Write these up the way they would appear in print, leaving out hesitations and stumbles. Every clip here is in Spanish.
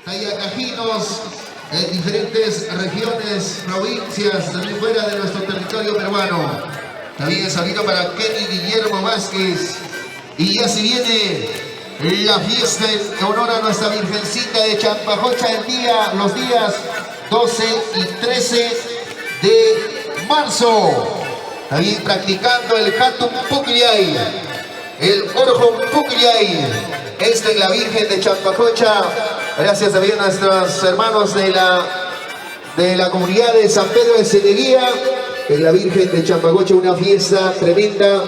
tayacajinos en diferentes regiones, provincias, también fuera de nuestro territorio peruano. También saludo para Kenny Guillermo Vázquez. Y ya se viene la fiesta en honor a nuestra Virgencita de Champacocha los días 12 y 13 de marzo. También practicando el Hatum Pucllay, el Orjón Pucllay. Esta es la Virgen de Champacocha. Gracias a nuestros hermanos de la comunidad de San Pedro de Ceneguía. Es la Virgen de Champacocha, una fiesta tremenda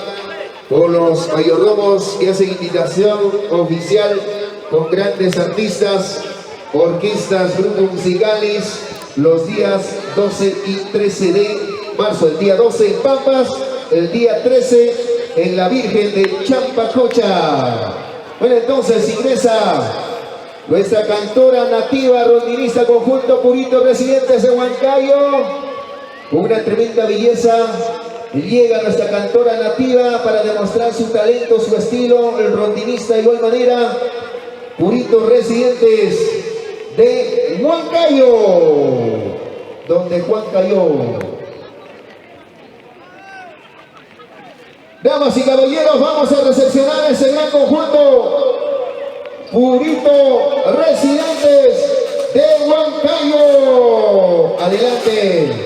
con los mayordomos que hacen invitación oficial con grandes artistas, orquestas, grupos musicales, los días 12 y 13 de marzo. El día 12 en Pampas, el día 13 en la Virgen de Champacocha. Bueno, entonces ingresa nuestra cantora nativa rondinista conjunto Purito Residentes de Huancayo. Con una tremenda belleza llega nuestra cantora nativa para demostrar su talento, su estilo, el rondinista de igual manera. Purito Residentes de Huancayo, donde Juan cayó. Damas y caballeros, vamos a recepcionar ese gran conjunto. Purito Residentes de Huancayo. Adelante.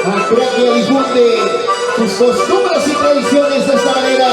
Antioquia difunde sus costumbres y tradiciones de esta manera.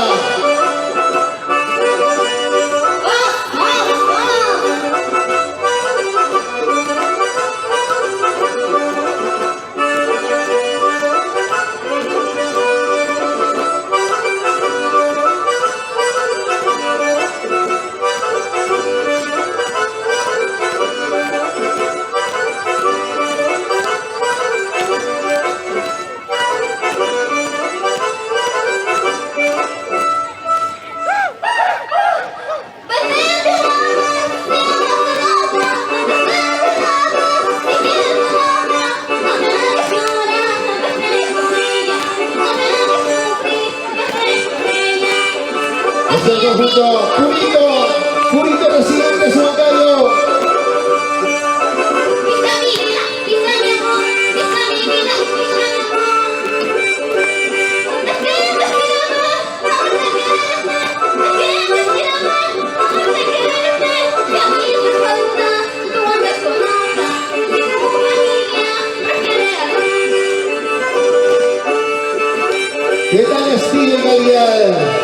El conjunto Purito Residentes de Huancayo. ¿Qué tal estilo y calidad?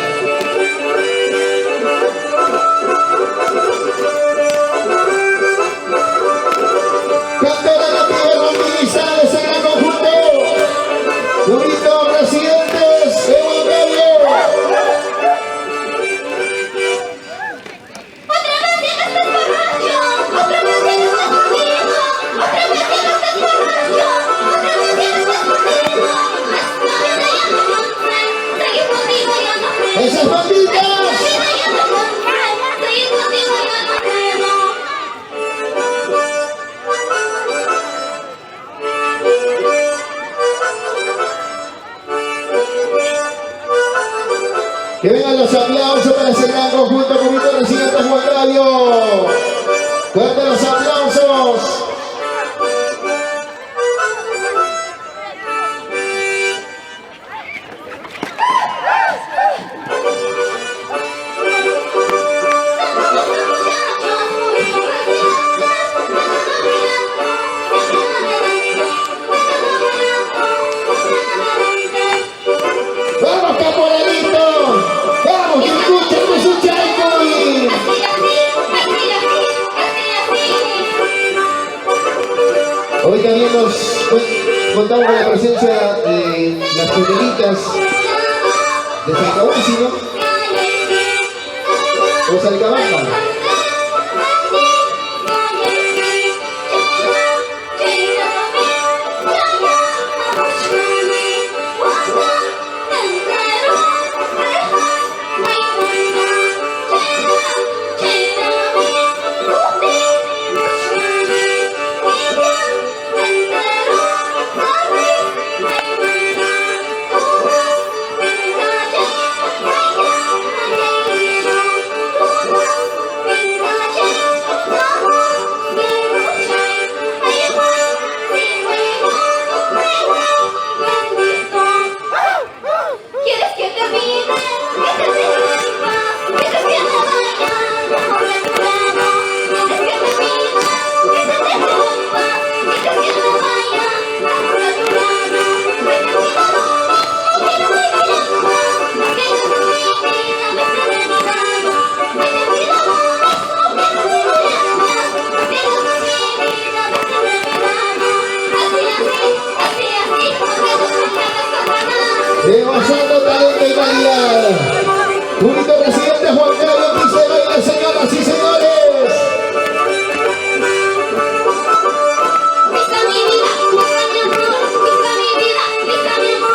Purito Residentes de Huancayo. Otra vez estás borracho, otra vez estás conmigo, otra vez estás borracho, otra vez estás conmigo. No me llames, seguir conmigo yo no creo. ¡Esas banditas! Seguir contigo yo no creo. Que vengan los aplausos para ese gran conjunto Purito Residentes de Huancayo. Fuertes los aplausos. ¡Vamos, caporalito! ¡Vamos, que escuchen, que escuchen! Así, así, así, así, así, así. Hoy también nos contamos con la presencia de las gemelitas de Salcahuasi, ¿no? O Salcabamba. Demostrando talento y calidad. Único presidente Juan Carlos Pisa Baila, señoras y señores. Pisa mi vida, pisa mi amor, pisa mi vida, pisa mi amor.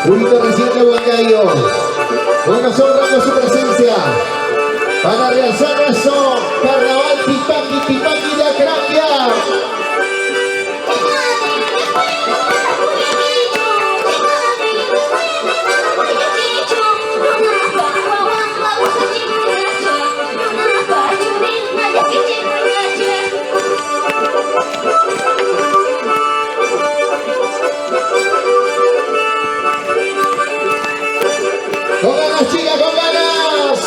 Único presidente Huancayo. Hoy nos honra con su presencia. Para realizar eso, Carnaval Tipaqui de Acrapia. ¡Con ganas, chicas, con ganas!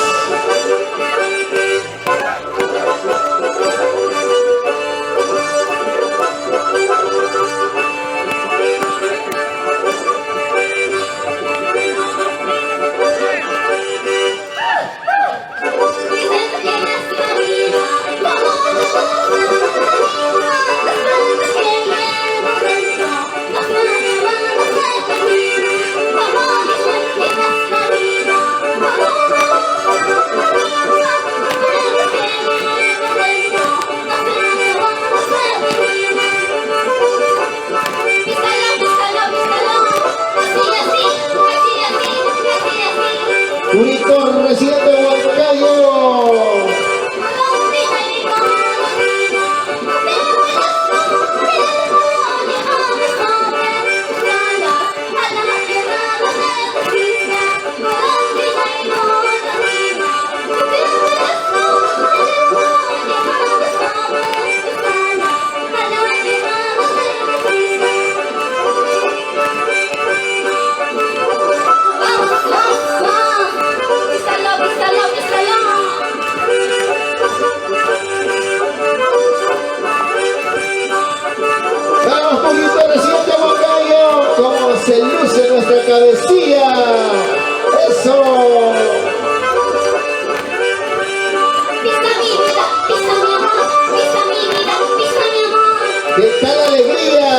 Único residente de Huancayo. Vamos, poquito residente de Huancayo. Cómo se luce nuestra cabecilla. Eso. Pisa mi vida, pisa mi amor, pisa mi vida, pisa mi amor. ¡Qué tal alegría!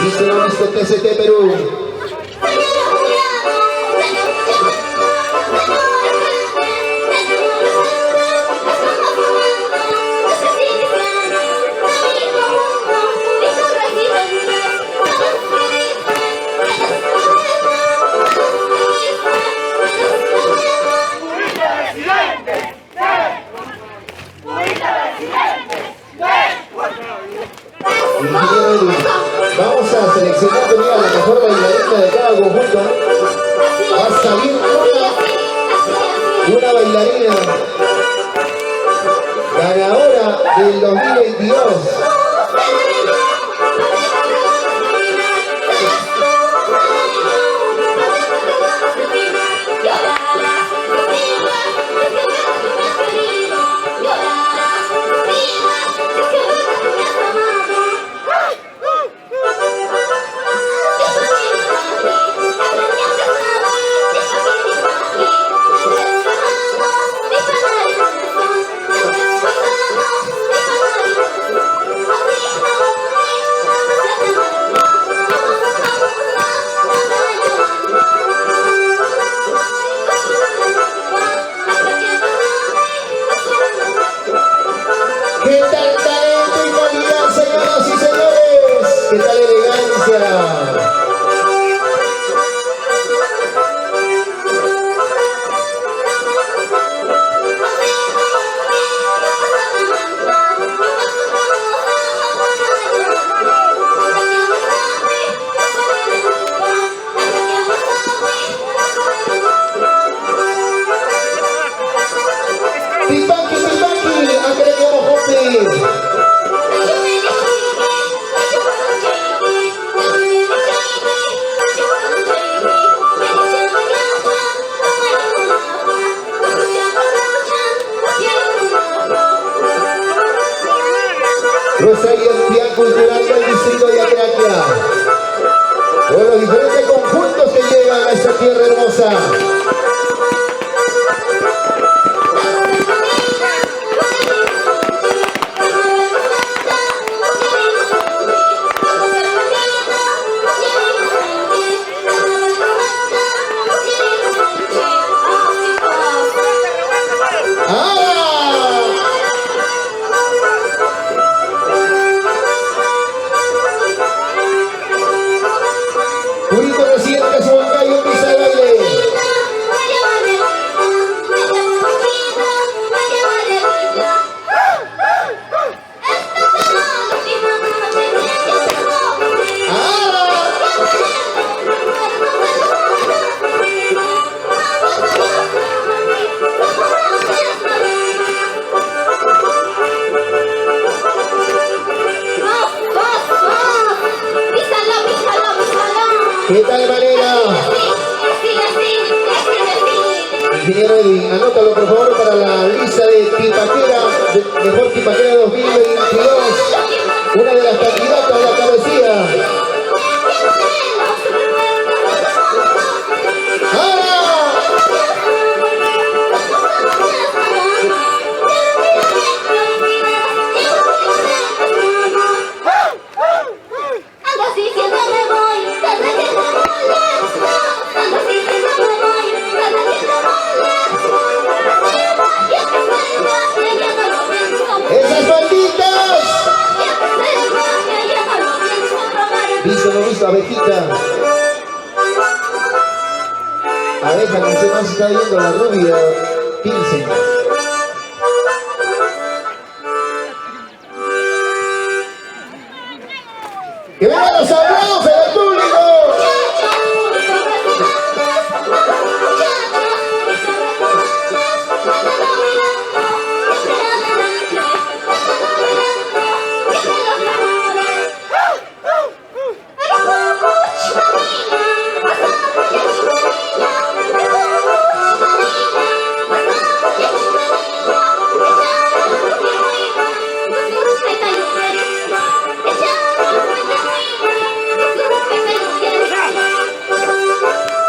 Dice lo visto TCT Perú. Vamos a seleccionar también a la mejor bailarina de cada conjunto. Va a salir una bailarina ganadora del 2022. Yo 7 conjuntos que llegan a esta tierra hermosa. Purito Residentes Huancayo empieza el baile. ¿Qué tal manera? Ingeniero Edwin, anótalo por favor para la lista de Tipaquera, mejor Tipaquera 2022, una de las candidatas a la cabecilla. ¡Esas banditas! Visto, no visto, abejita. Abeja, no sé más, está viendo la rubia. Piensen. ¡Que vengan los aplausos del público!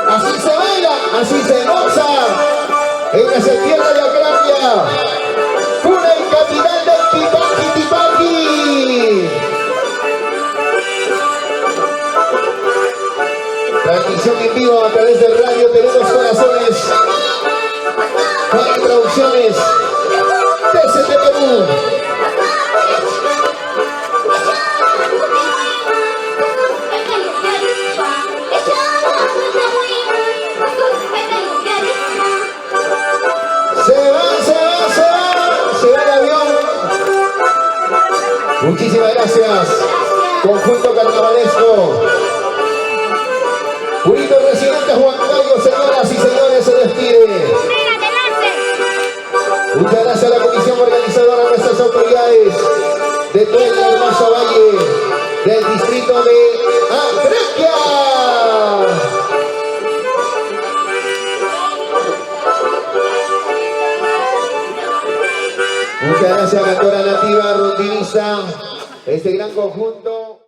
Así se baila, así se goza. Ella es el tierra de Acrania, cuna y capital del Tipaqui Tipaqui. Transmisión en vivo a través de Radio Tenemos Corazones. Con Producciones TCT Perú. Se va el avión. Muchísimas gracias. Conjunto carnavalesco. Purito Residentes Huancayo, señoras y señores, se despide. Muchas gracias a la comisión organizadora, a nuestras autoridades de todo el hermoso valle del distrito de Acrania. Muchas gracias, cantora nativa rondinista, este gran conjunto.